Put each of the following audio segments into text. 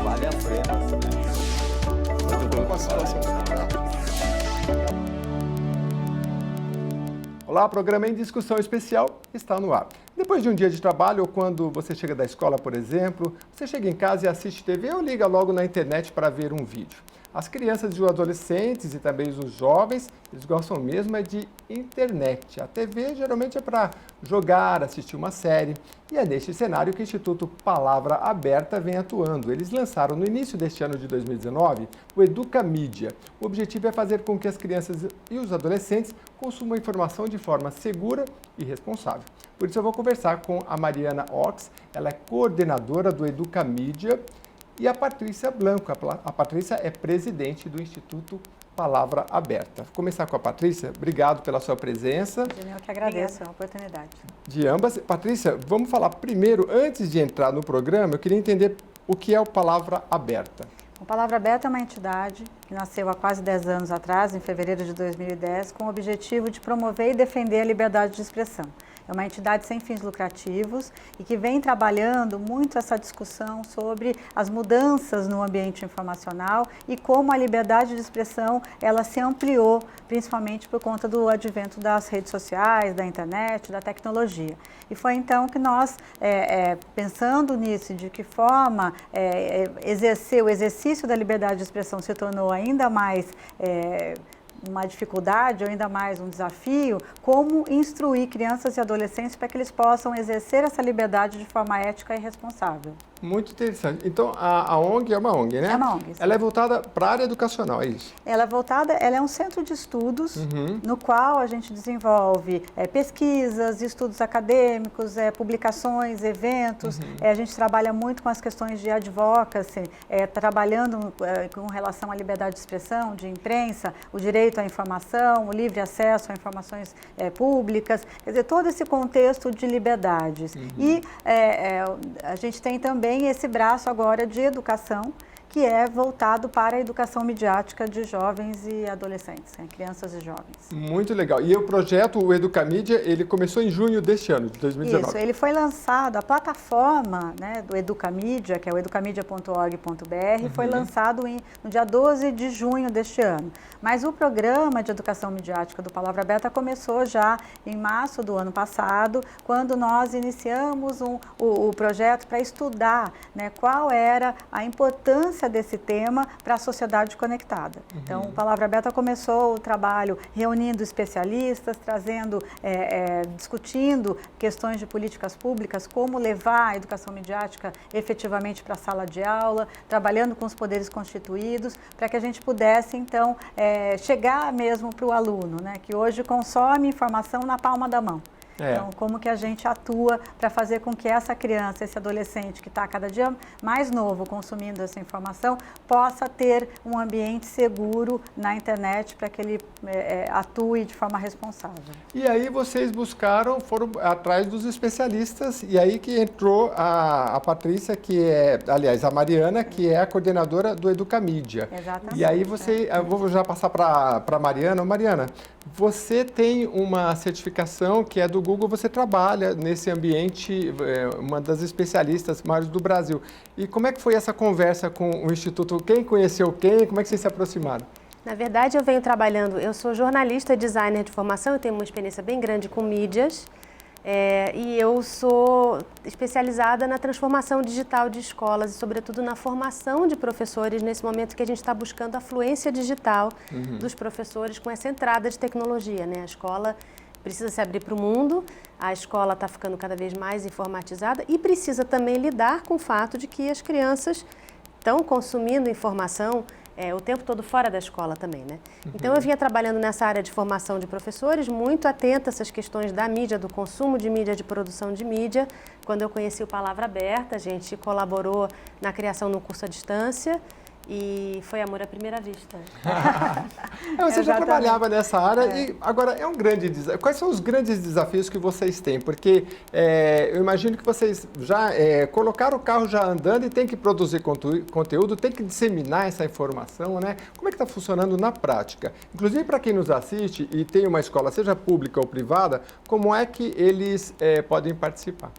vale a pena. Olá, programa em discussão especial está no ar. Depois de um dia de trabalho ou quando você chega da escola, por exemplo, você chega em casa e assiste TV ou liga logo na internet para ver um vídeo. As crianças e os adolescentes e também os jovens, eles gostam mesmo é de internet. A TV geralmente é para jogar, assistir uma série. E é neste cenário que o Instituto Palavra Aberta vem atuando. Eles lançaram no início deste ano de 2019 o Educamídia. O objetivo é fazer com que as crianças e os adolescentes consumam informação de forma segura e responsável. Por isso eu vou conversar com a Mariana Ox, ela é coordenadora do Educamídia, e a Patrícia Blanco. A Patrícia é presidente do Instituto Palavra Aberta. Vou começar com a Patrícia. Obrigado pela sua presença. Eu que agradeço a oportunidade. De ambas. Patrícia, vamos falar primeiro, antes de entrar no programa, eu queria entender o que é o Palavra Aberta. O Palavra Aberta é uma entidade que nasceu há quase 10 anos atrás, em fevereiro de 2010, com o objetivo de promover e defender a liberdade de expressão. É uma entidade sem fins lucrativos e que vem trabalhando muito essa discussão sobre as mudanças no ambiente informacional e como a liberdade de expressão ela se ampliou, principalmente por conta do advento das redes sociais, da internet, da tecnologia. E foi então que nós, pensando nisso, de que forma o exercício da liberdade de expressão se tornou ainda mais uma dificuldade ou ainda mais um desafio, como instruir crianças e adolescentes para que eles possam exercer essa liberdade de forma ética e responsável. Muito interessante. Então, a ONG é uma ONG, né? É uma ONG. Sim. Ela é voltada para a área educacional, é isso? Ela é um centro de estudos no qual a gente desenvolve pesquisas, estudos acadêmicos, publicações, eventos. A gente trabalha muito com as questões de advocacy, trabalhando com relação à liberdade de expressão, de imprensa, o direito à informação, o livre acesso a informações públicas, quer dizer, todo esse contexto de liberdades. E a gente tem também esse braço agora de educação, que é voltado para a educação midiática de jovens e adolescentes, crianças e jovens. Muito legal. E o projeto, o Educamídia, ele começou em junho deste ano, de 2019. Isso, ele foi lançado, a plataforma do Educamídia, que é o educamídia.org.br, foi lançado no dia 12 de junho deste ano. Mas o programa de educação midiática do Palavra Aberta começou já em março do ano passado, quando nós iniciamos o projeto para estudar qual era a importância desse tema para a sociedade conectada. Então, o Palavra Aberta começou o trabalho reunindo especialistas, discutindo questões de políticas públicas, como levar a educação midiática efetivamente para a sala de aula, trabalhando com os poderes constituídos, para que a gente pudesse, então, chegar mesmo para o aluno, que hoje consome informação na palma da mão. Então, como que a gente atua para fazer com que essa criança, esse adolescente que está cada dia mais novo consumindo essa informação, possa ter um ambiente seguro na internet para que ele atue de forma responsável. E aí vocês foram atrás dos especialistas, e aí que entrou a Patrícia, aliás, a Mariana, que é a coordenadora do Educamídia. Exatamente. E aí eu vou já passar para a Mariana. Mariana, você tem uma certificação que é do Google, você trabalha nesse ambiente, uma das especialistas maiores do Brasil. E como é que foi essa conversa com o Instituto? Quem conheceu quem? Como é que vocês se aproximaram? Na verdade, eu venho trabalhando, eu sou jornalista e designer de formação, eu tenho uma experiência bem grande com mídias, e eu sou especializada na transformação digital de escolas e, sobretudo, na formação de professores nesse momento que a gente está buscando a fluência digital dos professores com essa entrada de tecnologia, A escola precisa se abrir para o mundo, a escola está ficando cada vez mais informatizada e precisa também lidar com o fato de que as crianças estão consumindo informação o tempo todo fora da escola também, Então, eu vinha trabalhando nessa área de formação de professores, muito atenta a essas questões da mídia, do consumo de mídia, de produção de mídia. Quando eu conheci o Palavra Aberta, a gente colaborou na criação de um curso à distância. E foi amor à primeira vista. Você já trabalhava nessa área e agora é um grande desafio. Quais são os grandes desafios que vocês têm? Porque eu imagino que vocês já colocaram o carro já andando e tem que produzir conteúdo, tem que disseminar essa informação, Como é que está funcionando na prática? Inclusive para quem nos assiste e tem uma escola, seja pública ou privada, como é que eles podem participar?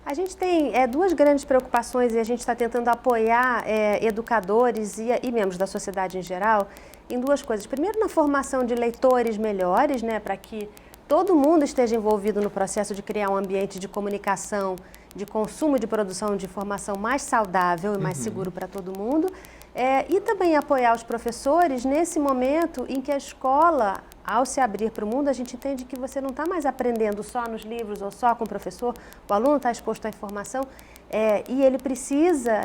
A gente tem duas grandes preocupações e a gente está tentando apoiar educadores e membros da sociedade em geral em duas coisas. Primeiro, na formação de leitores melhores, né, para que todo mundo esteja envolvido no processo de criar um ambiente de comunicação, de consumo e de produção de informação mais saudável e mais seguro para todo mundo. E também apoiar os professores nesse momento em que a escola, ao se abrir para o mundo, a gente entende que você não está mais aprendendo só nos livros ou só com o professor, o aluno está exposto à informação e a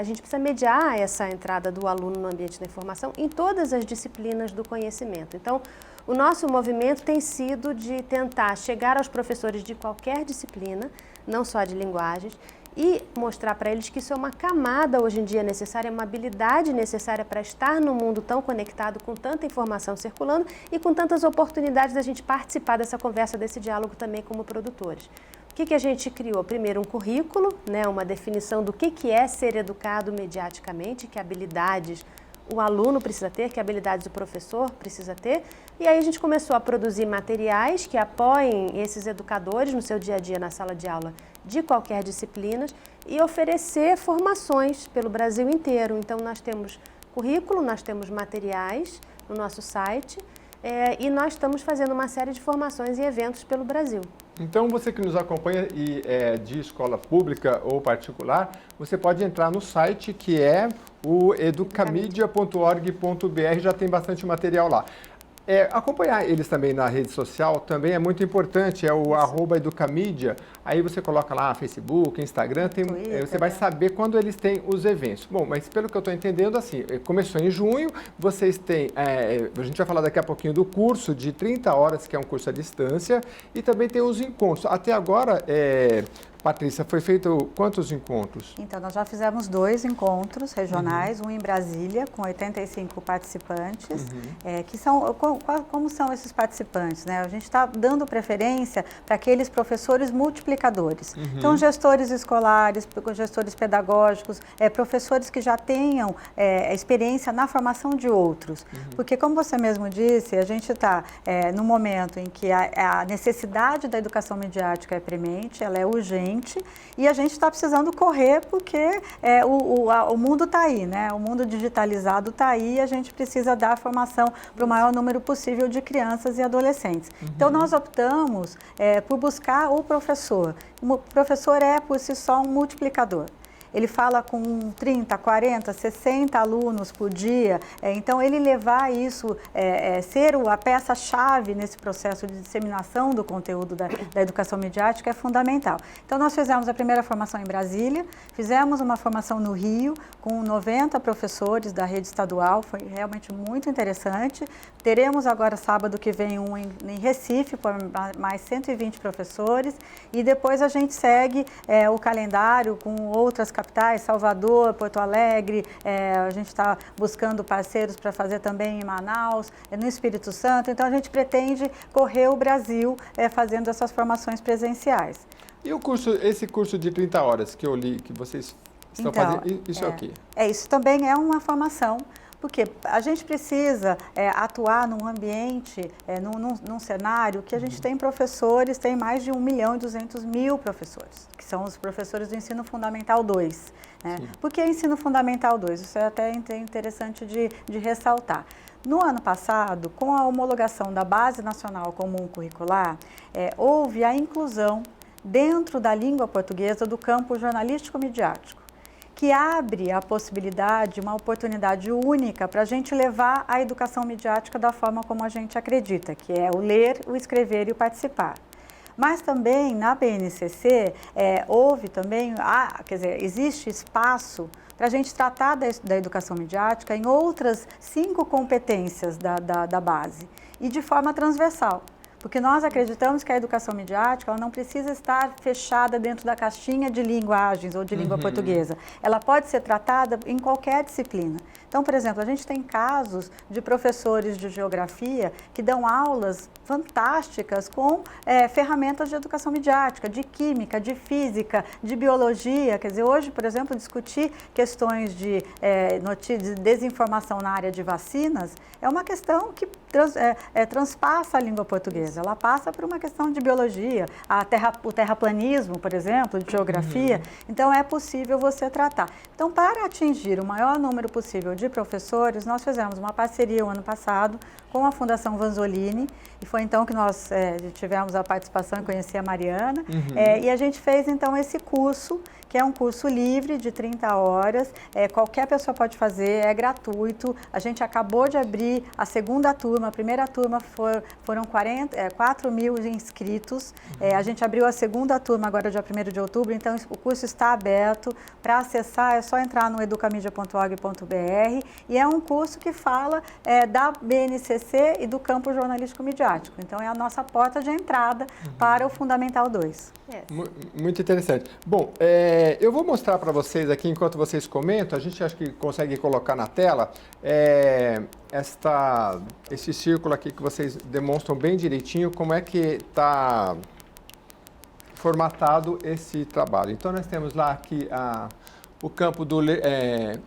gente precisa mediar essa entrada do aluno no ambiente da informação em todas as disciplinas do conhecimento. Então, o nosso movimento tem sido de tentar chegar aos professores de qualquer disciplina, não só de linguagens, e mostrar para eles que isso é uma camada hoje em dia necessária, uma habilidade necessária para estar no mundo tão conectado, com tanta informação circulando e com tantas oportunidades da gente participar dessa conversa, desse diálogo também como produtores. O que a gente criou? Primeiro, um currículo, né, uma definição do que é ser educado mediaticamente, que habilidades o aluno precisa ter, que habilidades o professor precisa ter. E aí a gente começou a produzir materiais que apoiem esses educadores no seu dia a dia na sala de aula de qualquer disciplina e oferecer formações pelo Brasil inteiro. Então nós temos currículo, nós temos materiais no nosso site e nós estamos fazendo uma série de formações e eventos pelo Brasil. Então, você que nos acompanha e é de escola pública ou particular, você pode entrar no site que é o educamedia.org.br, já tem bastante material lá. Acompanhar eles também na rede social também é muito importante, é o @educamedia, aí você coloca lá Facebook, Instagram, você vai saber quando eles têm os eventos. Bom, mas pelo que eu estou entendendo, assim, começou em junho, vocês têm, a gente vai falar daqui a pouquinho do curso de 30 horas, que é um curso à distância, e também tem os encontros. Até agora, Patrícia, foi feito quantos encontros? Então, nós já fizemos 2 encontros regionais, um em Brasília, com 85 participantes, que são, como são esses participantes, né? A gente está dando preferência para aqueles professores multiplicadores. Então, gestores escolares, gestores pedagógicos, professores que já tenham experiência na formação de outros. Porque, como você mesmo disse, a gente está no momento em que a necessidade da educação midiática é premente, ela é urgente, e a gente está precisando correr porque o mundo está aí, né? O mundo digitalizado está aí e a gente precisa dar formação para o maior número possível de crianças e adolescentes. Então, nós optamos por buscar o professor. O professor é, por si só, um multiplicador. Ele fala com 30, 40, 60 alunos por dia, então ele levar isso, ser a peça-chave nesse processo de disseminação do conteúdo da educação midiática é fundamental. Então nós fizemos a primeira formação em Brasília, fizemos uma formação no Rio com 90 professores da rede estadual, foi realmente muito interessante. Teremos agora sábado que vem um em Recife, por mais 120 professores, e depois a gente segue o calendário com outras capitais, Salvador, Porto Alegre, a gente está buscando parceiros para fazer também em Manaus, no Espírito Santo, então a gente pretende correr o Brasil fazendo essas formações presenciais. E esse curso de 30 horas que eu li, que vocês estão fazendo, isso é o quê? Isso também é uma formação. Porque a gente precisa atuar num ambiente, num cenário que a gente tem professores, tem mais de 1.200.000 professores, que são os professores do Ensino Fundamental 2. Né? Por que Ensino Fundamental 2? Isso é até interessante de ressaltar. No ano passado, com a homologação da Base Nacional Comum Curricular, houve a inclusão dentro da língua portuguesa do campo jornalístico-midiático, que abre a possibilidade, uma oportunidade única para a gente levar a educação midiática da forma como a gente acredita, que é o ler, o escrever e o participar. Mas também na BNCC houve também, existe espaço para a gente tratar da educação midiática em outras 5 competências da base e de forma transversal. Porque nós acreditamos que a educação midiática ela não precisa estar fechada dentro da caixinha de linguagens ou de língua portuguesa. Ela pode ser tratada em qualquer disciplina. Então, por exemplo, a gente tem casos de professores de geografia que dão aulas fantásticas com ferramentas de educação midiática, de química, de física, de biologia. Quer dizer, hoje, por exemplo, discutir questões de desinformação na área de vacinas é uma questão que transpassa a língua portuguesa. coisas. Ela passa por uma questão de biologia, o terraplanismo, por exemplo, de geografia. Então, é possível você tratar. Então, para atingir o maior número possível de professores, nós fizemos uma parceria o ano passado com a Fundação Vanzolini, e foi então que nós tivemos a participação e conheci a Mariana, e a gente fez então esse curso, que é um curso livre de 30 horas, qualquer pessoa pode fazer, é gratuito. A gente acabou de abrir a segunda turma, a primeira turma foram 4 mil inscritos, a gente abriu a segunda turma agora dia 1º de outubro, então o curso está aberto. Para acessar é só entrar no educamidia.org.br, e é um curso que fala da BNCC e do campo jornalístico midiático, então é a nossa porta de entrada para o Fundamental 2. Muito interessante. Bom, eu vou mostrar para vocês aqui, enquanto vocês comentam, a gente acha que consegue colocar na tela esse círculo aqui que vocês demonstram bem direitinho como é que está formatado esse trabalho. Então, nós temos lá aqui o campo do ler,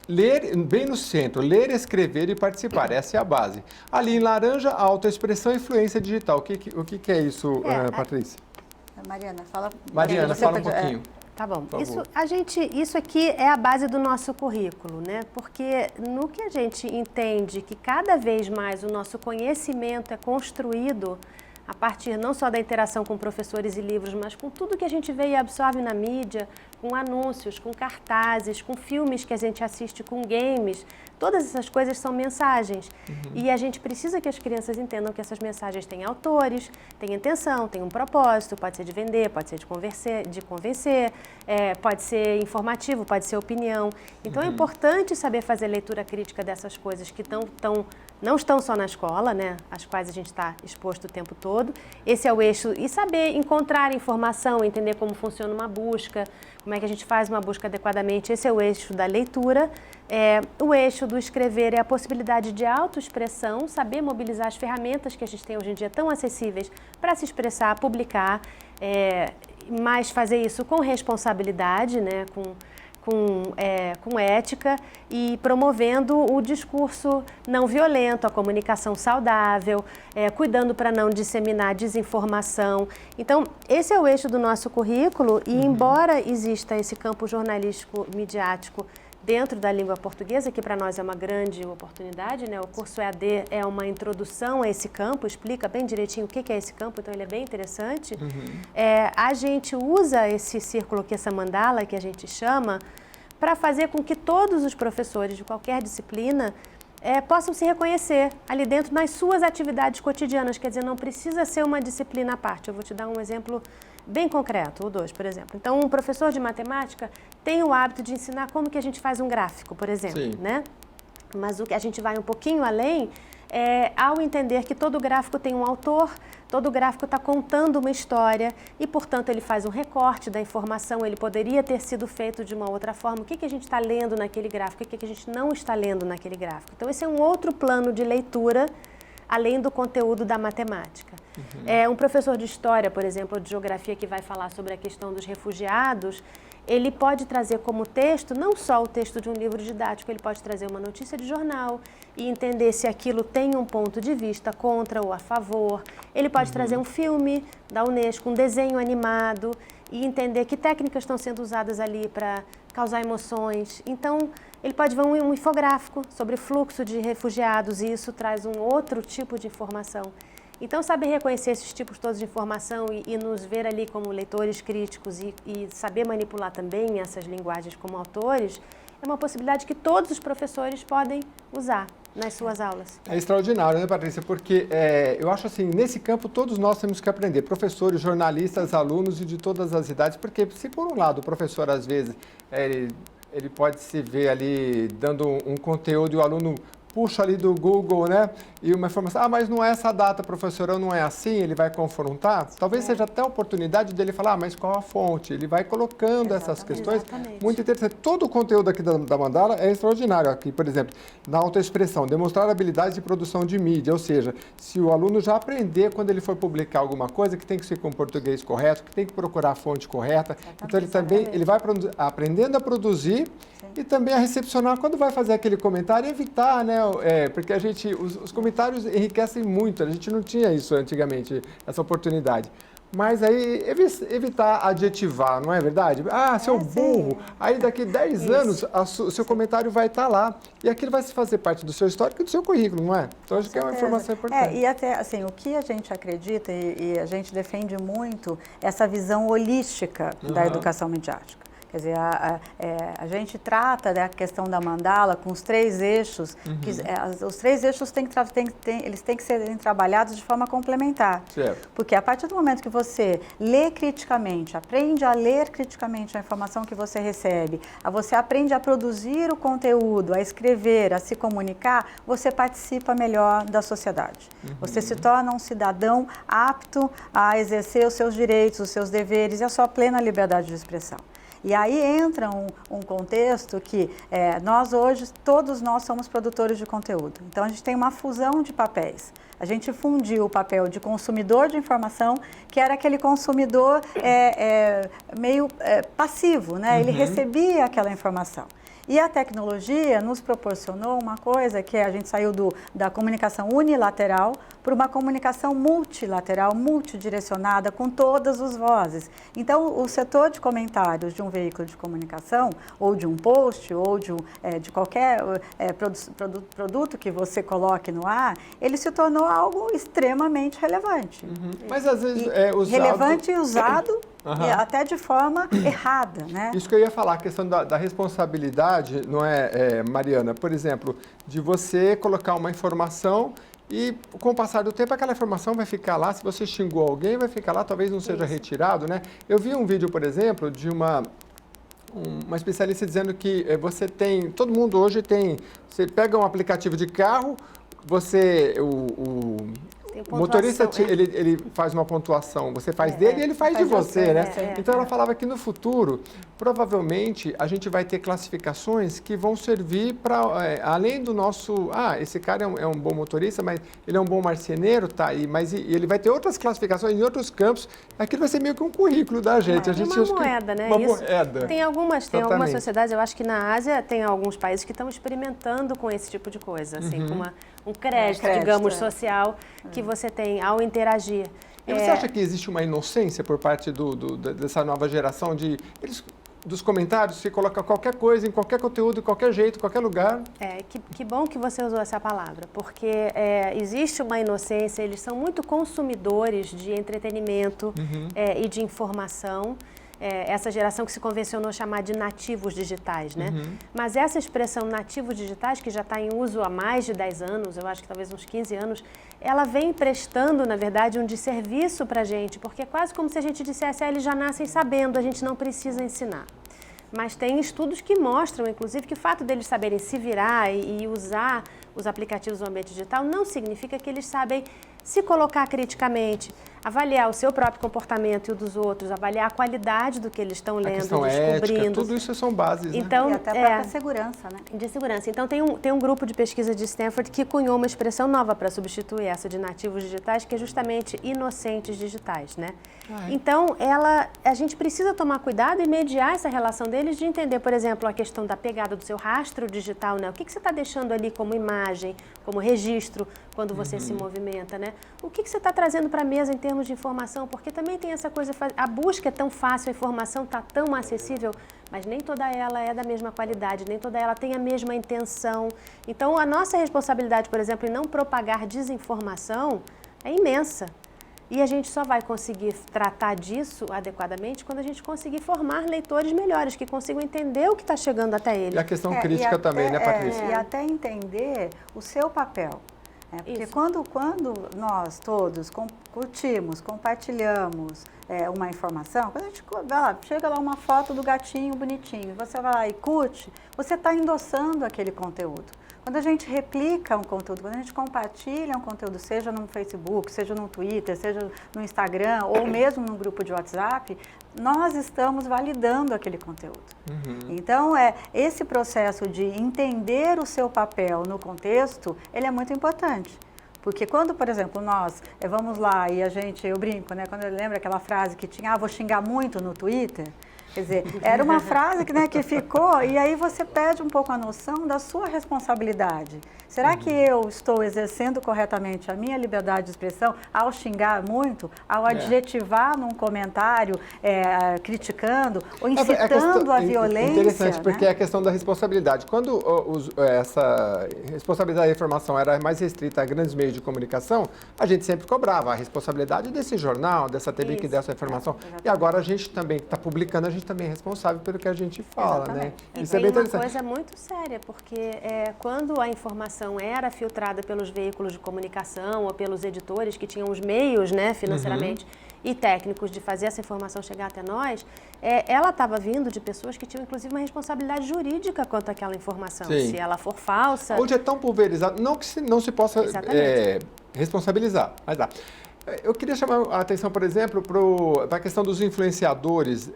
bem no centro, ler, escrever e participar, essa é a base. Ali em laranja, autoexpressão e influência digital. O que é isso, Patrícia? Mariana, fala um pouquinho. Tá bom. Isso aqui é a base do nosso currículo, né? Porque no que a gente entende que cada vez mais o nosso conhecimento é construído a partir não só da interação com professores e livros, mas com tudo que a gente vê e absorve na mídia, com anúncios, com cartazes, com filmes que a gente assiste, com games. Todas essas coisas são mensagens. E a gente precisa que as crianças entendam que essas mensagens têm autores, têm intenção, têm um propósito, pode ser de vender, pode ser de convencer, pode ser informativo, pode ser opinião. Então é importante saber fazer leitura crítica dessas coisas que não estão só na escola, né, às quais a gente está exposto o tempo todo. Esse é o eixo, e saber encontrar informação, entender como funciona uma busca, como é que a gente faz uma busca adequadamente. Esse é o eixo da leitura. O eixo do escrever é a possibilidade de autoexpressão, saber mobilizar as ferramentas que a gente tem hoje em dia tão acessíveis para se expressar, publicar, mas fazer isso com responsabilidade, né, com ética e promovendo o discurso não violento, a comunicação saudável, cuidando para não disseminar desinformação. Então, esse é o eixo do nosso currículo e, embora exista esse campo jornalístico midiático dentro da língua portuguesa, que para nós é uma grande oportunidade, né? O curso EAD é uma introdução a esse campo, explica bem direitinho o que é esse campo, então ele é bem interessante. A gente usa esse círculo aqui, essa mandala que a gente chama, para fazer com que todos os professores de qualquer disciplina possam se reconhecer ali dentro nas suas atividades cotidianas, quer dizer, não precisa ser uma disciplina à parte. Eu vou te dar um exemplo bem concreto, ou dois, por exemplo. Então, um professor de matemática tem o hábito de ensinar como que a gente faz um gráfico, por exemplo, né? Mas a gente vai um pouquinho além ao entender que todo gráfico tem um autor, todo gráfico está contando uma história e, portanto, ele faz um recorte da informação, ele poderia ter sido feito de uma outra forma. O que a gente está lendo naquele gráfico, o que a gente não está lendo naquele gráfico. Então, esse é um outro plano de leitura, além do conteúdo da matemática. Um professor de história, por exemplo, ou de geografia, que vai falar sobre a questão dos refugiados, ele pode trazer como texto, não só o texto de um livro didático, ele pode trazer uma notícia de jornal e entender se aquilo tem um ponto de vista contra ou a favor. Ele pode trazer um filme da Unesco, um desenho animado e entender que técnicas estão sendo usadas ali para causar emoções. Então, ele pode ver um infográfico sobre fluxo de refugiados e isso traz um outro tipo de informação. Então, saber reconhecer esses tipos todos de informação e nos ver ali como leitores críticos e saber manipular também essas linguagens como autores é uma possibilidade que todos os professores podem usar nas suas aulas. É extraordinário, né, Patrícia? Porque eu acho assim, nesse campo todos nós temos que aprender, professores, jornalistas, alunos e de todas as idades, porque se por um lado o professor às vezes ele pode se ver ali dando um conteúdo e o aluno puxa ali do Google, né? E uma informação, mas não é essa data, professora, não é assim, ele vai confrontar. Talvez seja até a oportunidade dele falar, mas qual a fonte? Ele vai colocando essas questões. Muito interessante. Todo o conteúdo aqui da mandala é extraordinário. Aqui, por exemplo, na autoexpressão, demonstrar habilidades de produção de mídia, ou seja, se o aluno já aprender quando ele for publicar alguma coisa, que tem que ser com português correto, que tem que procurar a fonte correta. Então ele vai aprendendo a produzir e também a recepcionar quando vai fazer aquele comentário e evitar, né, Não, porque a gente, os comentários enriquecem muito, a gente não tinha isso antigamente, essa oportunidade. Mas aí evitar adjetivar, não é verdade? Ah, seu burro. Sim. Aí daqui 10 anos o seu comentário vai estar lá. E aquilo vai fazer parte do seu histórico e do seu currículo, não é? Então acho que é uma informação importante. E até assim, o que a gente acredita e a gente defende muito essa visão holística da educação midiática. Quer dizer, a gente trata da questão da mandala com os 3 eixos, que, os 3 eixos eles têm que serem trabalhados de forma complementar. Certo. Porque a partir do momento que você lê criticamente, aprende a ler criticamente a informação que você recebe, você aprende a produzir o conteúdo, a escrever, a se comunicar, você participa melhor da sociedade. Você se torna um cidadão apto a exercer os seus direitos, os seus deveres e a sua plena liberdade de expressão. E aí entra um contexto que nós hoje, todos nós somos produtores de conteúdo. Então a gente tem uma fusão de papéis. A gente fundiu o papel de consumidor de informação, que era aquele consumidor meio passivo, né? Ele recebia aquela informação. E a tecnologia nos proporcionou uma coisa que a gente saiu da comunicação unilateral para uma comunicação multilateral, multidirecionada, com todas as vozes. Então, o setor de comentários de um veículo de comunicação, ou de um post, ou de qualquer produto que você coloque no ar, ele se tornou algo extremamente relevante. Mas às vezes é usado... Relevante e usado até de forma errada, né? Isso que eu ia falar, a questão da responsabilidade, não é, Mariana? Por exemplo, de você colocar uma informação e, com o passar do tempo, aquela informação vai ficar lá. Se você xingou alguém, vai ficar lá, talvez não seja retirado, né? Eu vi um vídeo, por exemplo, de uma especialista dizendo que você tem... Todo mundo hoje tem... Você pega um aplicativo de carro, o motorista, ele faz uma pontuação, você faz dele e ele faz de você, né? Então ela falava que no futuro, provavelmente, a gente vai ter classificações que vão servir para, além do nosso, esse cara é um bom motorista, mas ele é um bom marceneiro, tá? Mas ele vai ter outras classificações em outros campos, aquilo vai ser meio que um currículo da gente. Uma moeda, né? Uma moeda. Tem algumas sociedades, eu acho que na Ásia tem alguns países que estão experimentando com esse tipo de coisa, assim, com um crédito, digamos, social, que você tem ao interagir. E você acha que existe uma inocência por parte dessa nova geração dos comentários, se coloca qualquer coisa, em qualquer conteúdo, de qualquer jeito, em qualquer lugar? Que bom que você usou essa palavra, porque existe uma inocência, eles são muito consumidores de entretenimento e de informação. Essa geração que se convencionou chamar de nativos digitais, né? Mas essa expressão nativos digitais, que já está em uso há mais de 10 anos, eu acho que talvez uns 15 anos, ela vem prestando, na verdade, um desserviço para a gente, porque é quase como se a gente dissesse, eles já nascem sabendo, a gente não precisa ensinar. Mas tem estudos que mostram, inclusive, que o fato deles saberem se virar e usar os aplicativos do ambiente digital não significa que eles sabem se colocar criticamente, avaliar o seu próprio comportamento e o dos outros, avaliar a qualidade do que eles estão lendo, descobrindo. Ética, tudo isso são bases, né? Então, e até a própria segurança, né? De segurança. Então, tem um grupo de pesquisa de Stanford que cunhou uma expressão nova para substituir essa de nativos digitais, que é justamente inocentes digitais, né? Então, a gente precisa tomar cuidado e mediar essa relação deles de entender, por exemplo, a questão da pegada do seu rastro digital, né? O que você está deixando ali como imagem, como registro, quando você se movimenta, né? O que você está trazendo para a mesa em termos de informação? Porque também tem essa coisa, a busca é tão fácil, a informação está tão acessível, mas nem toda ela é da mesma qualidade, nem toda ela tem a mesma intenção. Então, a nossa responsabilidade, por exemplo, em não propagar desinformação é imensa. E a gente só vai conseguir tratar disso adequadamente quando a gente conseguir formar leitores melhores, que consigam entender o que está chegando até eles. E a questão crítica também, né, Patrícia? E até entender o seu papel. Porque quando nós todos curtimos, compartilhamos uma informação, quando a gente chega lá uma foto do gatinho bonitinho, você vai lá e curte, você está endossando aquele conteúdo. Quando a gente replica um conteúdo, quando a gente compartilha um conteúdo, seja no Facebook, seja no Twitter, seja no Instagram ou mesmo no grupo de WhatsApp, nós estamos validando aquele conteúdo. Então, esse processo de entender o seu papel no contexto, ele é muito importante. Porque quando, por exemplo, nós vamos lá e eu brinco, né? Quando eu lembro aquela frase que tinha, vou xingar muito no Twitter, Quer dizer, era uma frase que, né, que ficou, e aí você perde um pouco a noção da sua responsabilidade. Será que eu estou exercendo corretamente a minha liberdade de expressão ao xingar muito, ao adjetivar num comentário, criticando ou incitando a violência? Interessante, porque né? é a questão da responsabilidade. Quando essa responsabilidade da informação era mais restrita a grandes meios de comunicação, a gente sempre cobrava a responsabilidade desse jornal, dessa TV que deu essa informação. E agora a gente também está publicando, a gente também é responsável pelo que a gente fala, né? E Isso é tem bem uma interessante. coisa muito séria, porque quando a informação era filtrada pelos veículos de comunicação ou pelos editores que tinham os meios, né, financeiramente e técnicos de fazer essa informação chegar até nós, ela estava vindo de pessoas que tinham inclusive uma responsabilidade jurídica quanto àquela informação. Sim. Se ela for falsa... Hoje é tão pulverizado, não que não se possa responsabilizar, mas dá. Eu queria chamar a atenção, por exemplo, para a questão dos influenciadores,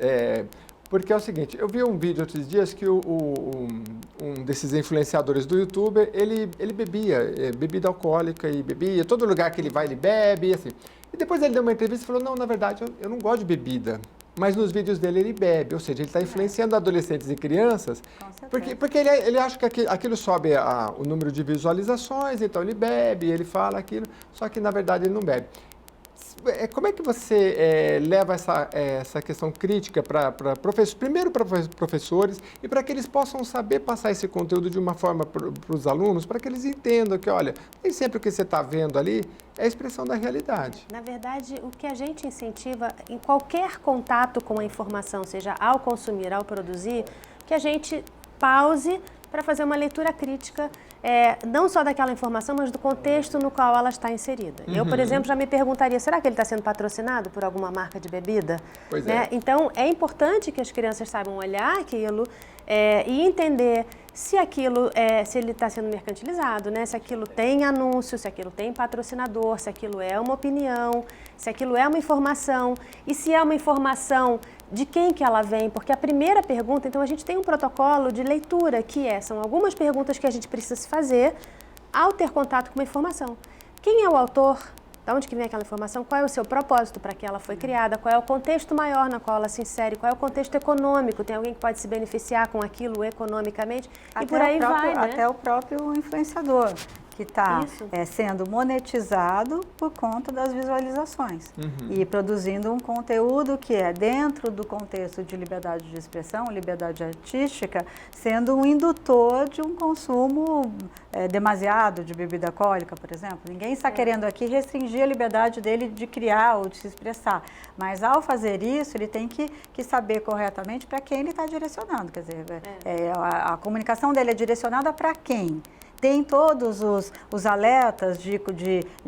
porque é o seguinte, eu vi um vídeo outros dias que um desses influenciadores do YouTube, ele bebia bebida alcoólica e bebia, todo lugar que ele vai ele bebe, e assim. E depois ele deu uma entrevista e falou, não, na verdade, eu não gosto de bebida, mas nos vídeos dele ele bebe, ou seja, ele está influenciando adolescentes e crianças, porque ele acha que aquilo sobe o número de visualizações, então ele bebe, ele fala aquilo, só que na verdade ele não bebe. Como é que você leva essa questão crítica primeiro para professores e para que eles possam saber passar esse conteúdo de uma forma para os alunos, para que eles entendam que, olha, nem sempre o que você está vendo ali é a expressão da realidade. Na verdade, o que a gente incentiva em qualquer contato com a informação, seja ao consumir, ao produzir, que a gente pause para fazer uma leitura crítica, não só daquela informação, mas do contexto no qual ela está inserida. Eu, por exemplo, já me perguntaria, será que ele está sendo patrocinado por alguma marca de bebida? Pois né? Então, é importante que as crianças saibam olhar aquilo e entender se aquilo, se ele está sendo mercantilizado, né? Se aquilo tem anúncio, se aquilo tem patrocinador, se aquilo é uma opinião, se aquilo é uma informação e se é uma informação de quem que ela vem, porque a primeira pergunta, então a gente tem um protocolo de leitura que são algumas perguntas que a gente precisa se fazer ao ter contato com uma informação. Quem é o autor? De onde que vem aquela informação? Qual é o seu propósito para que ela foi criada? Qual é o contexto maior na qual ela se insere? Qual é o contexto econômico? Tem alguém que pode se beneficiar com aquilo economicamente? E por aí vai, né? Até o próprio influenciador, que está sendo monetizado por conta das visualizações e produzindo um conteúdo que é dentro do contexto de liberdade de expressão, liberdade artística, sendo um indutor de um consumo demasiado de bebida alcoólica, por exemplo. Ninguém está querendo aqui restringir a liberdade dele de criar ou de se expressar, mas ao fazer isso ele tem que saber corretamente para quem ele está direcionando, quer dizer, a comunicação dele é direcionada para quem? Tem todos os alertas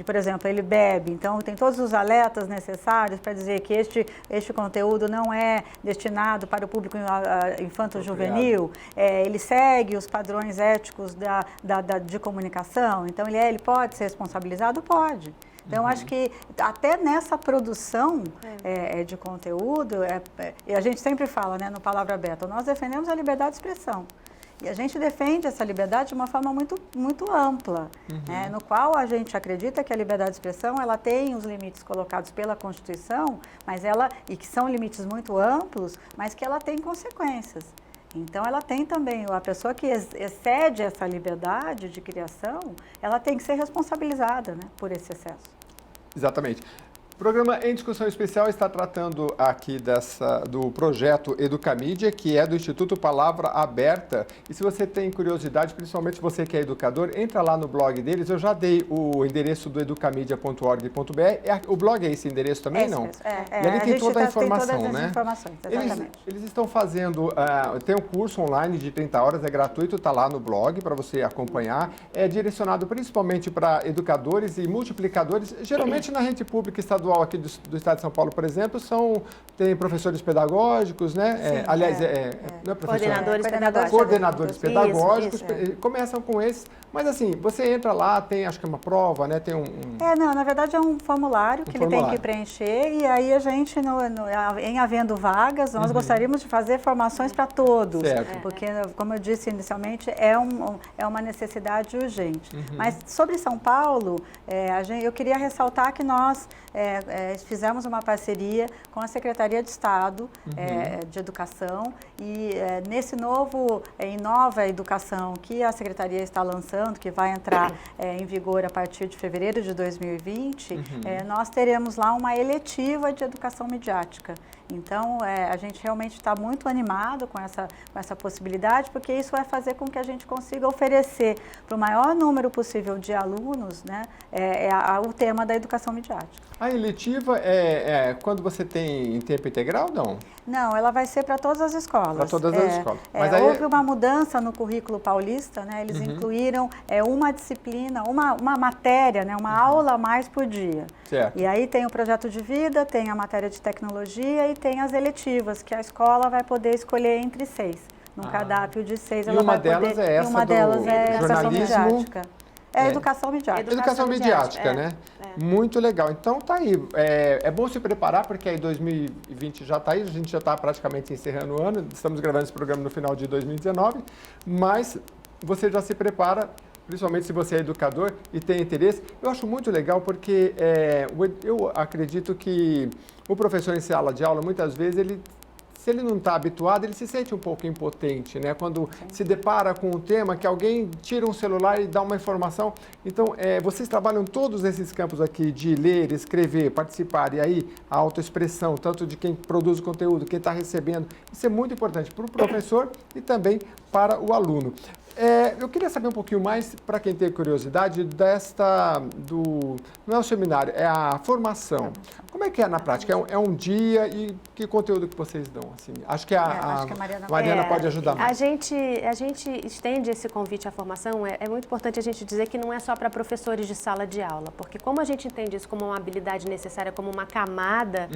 por exemplo, ele bebe, então tem todos os alertas necessários para dizer que este conteúdo não é destinado para o público infanto-juvenil, ele segue os padrões éticos de comunicação, então ele pode ser responsabilizado? Pode. Então, acho que até nessa produção de conteúdo, e a gente sempre fala, né, no Palavra Aberta, nós defendemos a liberdade de expressão. E a gente defende essa liberdade de uma forma muito, muito ampla, né, no qual a gente acredita que a liberdade de expressão ela tem os limites colocados pela Constituição, e que são limites muito amplos, mas que ela tem consequências. Então, ela tem também, a pessoa que excede essa liberdade de criação, ela tem que ser responsabilizada, né, por esse excesso. Exatamente. O programa Em Discussão Especial está tratando aqui do projeto Educamídia, que é do Instituto Palavra Aberta. E se você tem curiosidade, principalmente você que é educador, entra lá no blog deles. Eu já dei o endereço do educamídia.org.br. O blog é esse endereço também, não? E ali tem toda a informação, tem todas né? As informações, exatamente. Eles estão fazendo, tem um curso online de 30 horas, é gratuito, está lá no blog para você acompanhar. É direcionado principalmente para educadores e multiplicadores, geralmente na rede pública estadual aqui do Estado de São Paulo, por exemplo, tem professores pedagógicos, né? Sim, não é coordenadores pedagógicos, Isso. começam com esses, mas assim, você entra lá, tem acho que uma prova, né? Tem na verdade é um formulário que ele tem que preencher e aí a gente, em havendo vagas, nós gostaríamos de fazer formações para todos, porque, como eu disse inicialmente, é uma necessidade urgente. Mas sobre São Paulo, eu queria ressaltar que nós fizemos uma parceria com a Secretaria de Estado de Educação e nesse novo Inova Educação que a Secretaria está lançando, que vai entrar em vigor a partir de fevereiro de 2020, nós teremos lá uma eletiva de educação midiática. Então, a gente realmente está muito animado com essa possibilidade, porque isso vai fazer com que a gente consiga oferecer para o maior número possível de alunos, né, o tema da educação midiática. A eletiva é quando você tem em tempo integral, não? Não, ela vai ser para todas as escolas. Para todas as escolas. Mas houve uma mudança no currículo paulista, né? Eles incluíram uma disciplina, uma matéria, né? Uma aula a mais por dia. Certo. E aí tem o projeto de vida, tem a matéria de tecnologia e tem as eletivas, que a escola vai poder escolher entre 6. No cardápio de 6 ela vai poder... E uma delas é essa uma delas é educação midiática. Educação midiática. Educação midiática, né? Muito legal. Então tá aí. É bom se preparar, porque aí 2020 já está aí, a gente já está praticamente encerrando o ano, estamos gravando esse programa no final de 2019, mas você já se prepara, principalmente se você é educador e tem interesse. Eu acho muito legal porque eu acredito que o professor em sala de aula, muitas vezes, se ele não está habituado, ele se sente um pouco impotente, né? Quando se depara com um tema que alguém tira um celular e dá uma informação. Então, vocês trabalham todos esses campos aqui de ler, escrever, participar, e aí a autoexpressão, tanto de quem produz o conteúdo, quem está recebendo. Isso é muito importante para o professor e também para o aluno. Eu queria saber um pouquinho mais, para quem tem curiosidade, não é o seminário, é a formação. Como é que é na prática? É um dia e que conteúdo que vocês dão? Assim? Acho que a Mariana pode ajudar mais. A gente estende esse convite à formação, é muito importante a gente dizer que não é só para professores de sala de aula, porque como a gente entende isso como uma habilidade necessária, como uma camada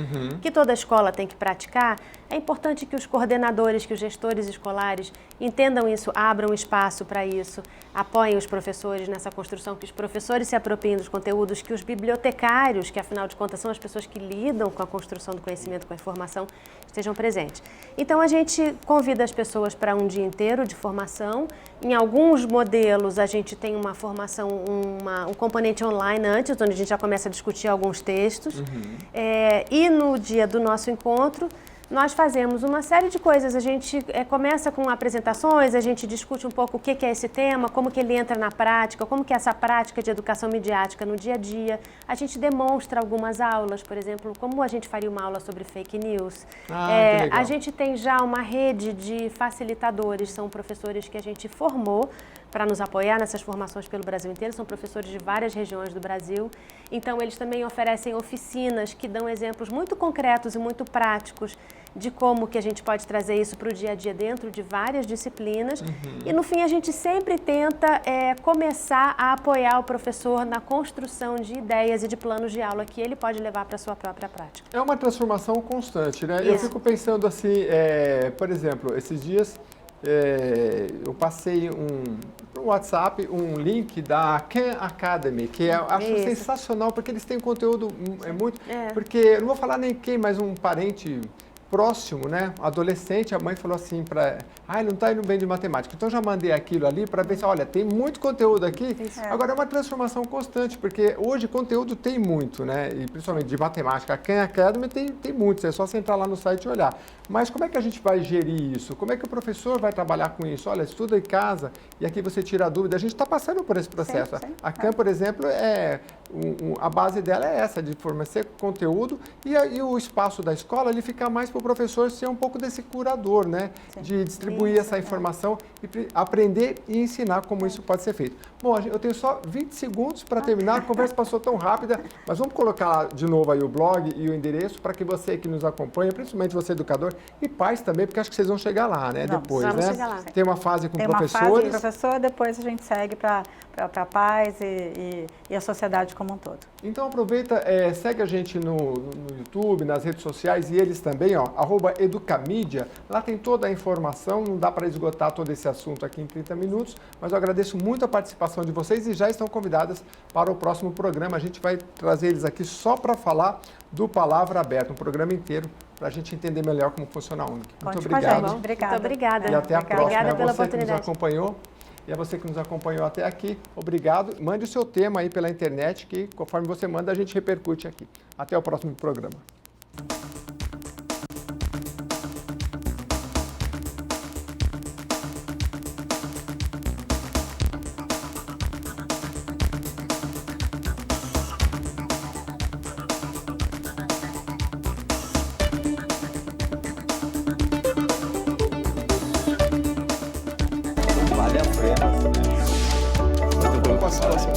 que toda escola tem que praticar, é importante que os coordenadores, que os gestores escolares entendam isso, abram espaço para isso, apoiem os professores nessa construção, que os professores se apropriem dos conteúdos, que os bibliotecários, que afinal de contas são as pessoas que lidam com a construção do conhecimento, com a informação, estejam presentes. Então a gente convida as pessoas para um dia inteiro de formação. Em alguns modelos a gente tem uma formação, um componente online antes, onde a gente já começa a discutir alguns textos. E no dia do nosso encontro, nós fazemos uma série de coisas, a gente começa com apresentações, a gente discute um pouco o que é esse tema, como que ele entra na prática, como que é essa prática de educação midiática no dia a dia. A gente demonstra algumas aulas, por exemplo, como a gente faria uma aula sobre fake news. A gente tem já uma rede de facilitadores, são professores que a gente formou para nos apoiar nessas formações pelo Brasil inteiro, são professores de várias regiões do Brasil. Então, eles também oferecem oficinas que dão exemplos muito concretos e muito práticos de como que a gente pode trazer isso para o dia a dia dentro de várias disciplinas. E, no fim, a gente sempre tenta começar a apoiar o professor na construção de ideias e de planos de aula que ele pode levar para a sua própria prática. É uma transformação constante, né? Isso. Eu fico pensando assim, por exemplo, esses dias eu passei no WhatsApp um link da Khan Academy, que eu acho sensacional, porque eles têm conteúdo muito... Porque, eu não vou falar nem quem, mas um parente próximo, né, adolescente, a mãe falou assim para, não está indo bem de matemática, então já mandei aquilo ali para ver se, olha, tem muito conteúdo aqui, agora é uma transformação constante, porque hoje conteúdo tem muito, né, e principalmente de matemática, a Khan Academy tem muito, é só você entrar lá no site e olhar, mas como é que a gente vai gerir isso? Como é que o professor vai trabalhar com isso? Olha, estuda em casa e aqui você tira a dúvida, a gente está passando por esse processo, a Khan, por exemplo, a base dela é essa, de fornecer conteúdo e o espaço da escola, ele fica mais para o professor ser um pouco desse curador, né? De distribuir essa informação e aprender e ensinar como isso pode ser feito. Bom, eu tenho só 20 segundos para terminar, a conversa passou tão rápida, mas vamos colocar de novo aí o blog e o endereço para que você que nos acompanha, principalmente você educador e pais também, porque acho que vocês vão chegar lá, né? Depois, vamos né? chegar lá. Tem uma fase com professores. Tem uma fase com professor, depois a gente segue para pais e a sociedade como um todo. Então aproveita, segue a gente no YouTube, nas redes sociais e eles também, @educamídia, lá tem toda a informação, não dá para esgotar todo esse assunto aqui em 30 minutos, mas eu agradeço muito a participação de vocês e já estão convidadas para o próximo programa. A gente vai trazer eles aqui só para falar do Palavra Aberta, um programa inteiro, para a gente entender melhor como funciona a UNIC. Muito obrigado. Obrigada. Muito obrigada. E até a próxima. Obrigada pela você oportunidade. Que nos acompanhou. E a você que nos acompanhou até aqui, obrigado. Mande o seu tema aí pela internet, que conforme você manda, a gente repercute aqui. Até o próximo programa. Vale a pena. Muito bom.